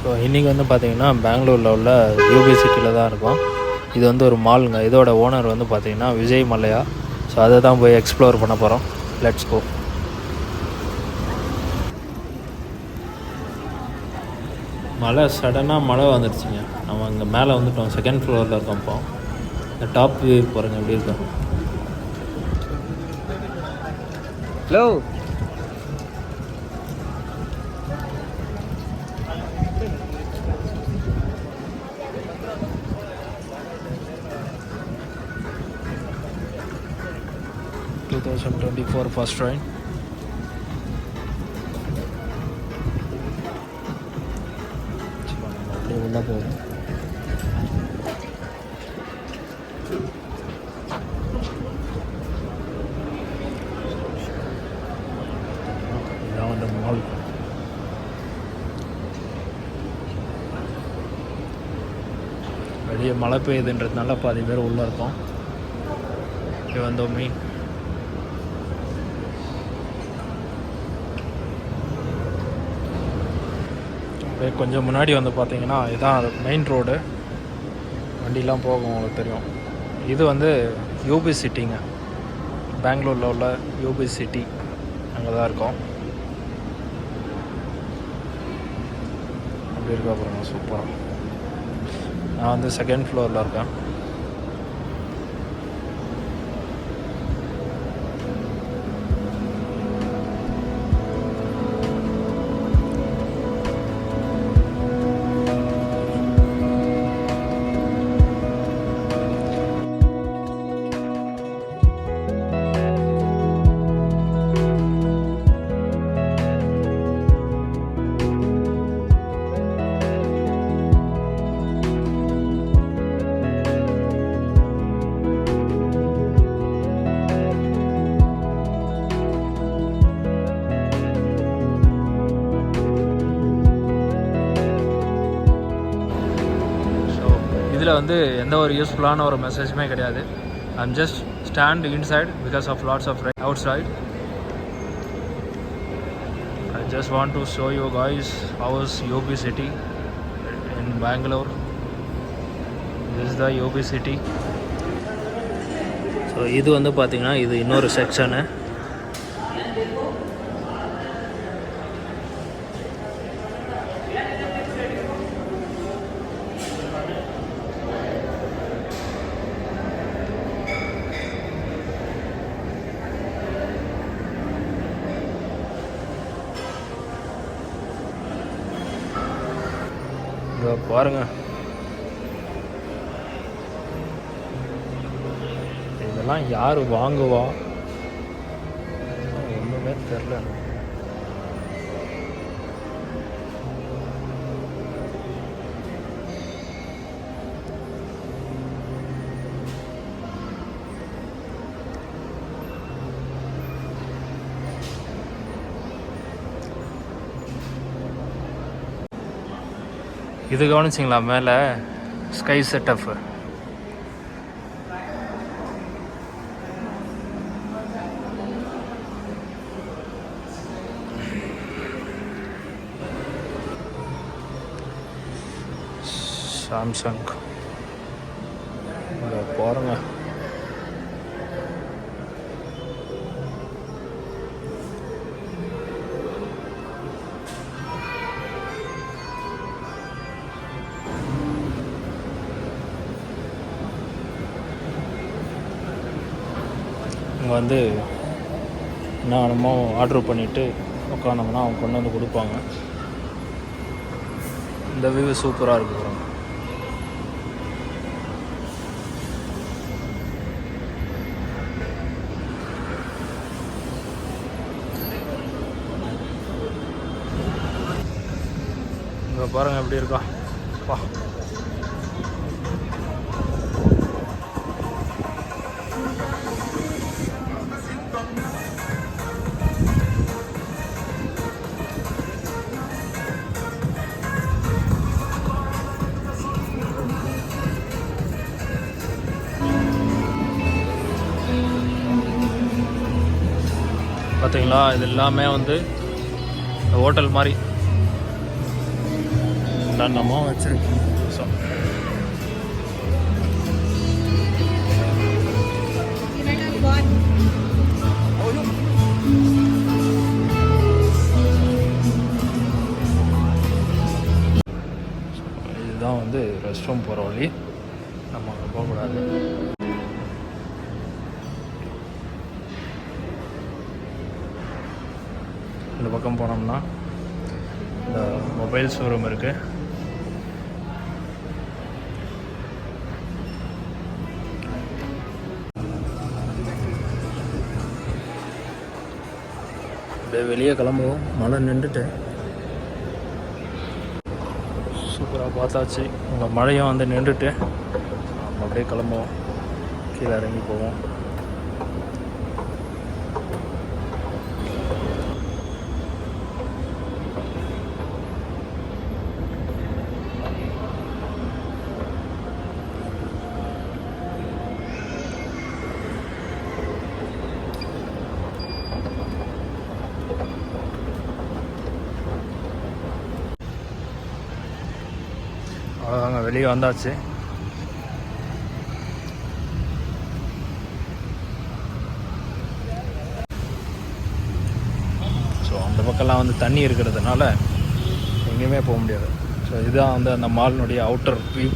So இன்றைக்கி வந்து பார்த்திங்கன்னா பெங்களூரில் உள்ள யூபி சிட்டியில் தான் இருக்கும். இது வந்து ஒரு மாலுங்க. இதோட ஓனர் வந்து பார்த்திங்கன்னா விஜய் மல்லையா. ஸோ அதை தான் போய் எக்ஸ்ப்ளோர் பண்ண போகிறோம். Let's go. சடனாக மழை வந்துடுச்சுங்க. நம்ம இங்கே மேலே வந்துட்டோம், செகண்ட் ஃப்ளோரில் இருக்கோம். இப்போ இந்த டாப் வியூ பாருங்கள் எப்படி இருக்கும். Hello, first train. அப்படியே உள்ளே போகுது. இதான் வந்து மால். வெளியே மழை பெய்யுதுன்றதுனால பாதி பேர் உள்ளே இருக்கோம். இங்கே வந்தோமே. கொஞ்சம் முன்னாடி வந்து பார்த்தீங்கன்னா இதுதான் மெயின் ரோடு. வண்டிலாம் போகும், உங்களுக்கு தெரியும். இது வந்து யூபி சிட்டிங்க, பெங்களூரில் உள்ள யூபி சிட்டி. அங்கே தான் இருக்கோம். அப்படி இருக்கா பாருங்க, சூப்பராக. நான் வந்து செகண்ட் ஃப்ளோரில் இருக்கேன். இதில் வந்து எந்த ஒரு யூஸ்ஃபுல்லான ஒரு மெசேஜுமே கிடையாது. I'm just stand inside because of lots of outside. I just want to show you guys how's UB City in Bangalore. This is the UB City. So இது வந்து பார்த்திங்கன்னா இது இன்னொரு செக்ஷனு. பாருங்க, இதெல்லாம் யார் வாங்குவா ஒன்றுமே தெரில. இது கவனிச்சிங்களா மேலே ஸ்கை செட்டப்? சாம்சங் பாருங்க. வந்து என்ன வேணுமோ ஆர்டர் பண்ணிவிட்டு உட்காந்தோம்னா அவங்க கொண்டு வந்து கொடுப்பாங்க. இந்த வியூ சூப்பராக இருக்குது. இங்கே பாருங்கள் எப்படி இருக்கா. வா, பார்த்தீங்களா? இது எல்லாமே வந்து ஹோட்டல் மாதிரி. என்னென்னமோ வச்சுருக்கீங்க. ஸோ இதுதான் வந்து ரெஸ்ட் ரூம் போகிற வழி. நம்ம அங்கே போகக்கூடாது. இந்த பக்கம் போனோம்னா இந்த மொபைல் ஷோரூம் இருக்குது. அப்படியே வெளியே கிளம்புவோம். மழை நின்றுட்டு சூப்பராக பார்த்தாச்சு. உங்கள் மழையும் வந்து நின்றுட்டு நம்ம அப்படியே கிளம்புவோம். கீழே இறங்கி போவோம். அவ்வளோதாங்க, வெளியே வந்தாச்சு. ஸோ அந்த பக்கம்லாம் வந்து தண்ணி இருக்கிறதுனால எங்கேயுமே போக முடியாது. ஸோ இதுதான் வந்து அந்த மாலினுடைய அவுட்டர் வியூ.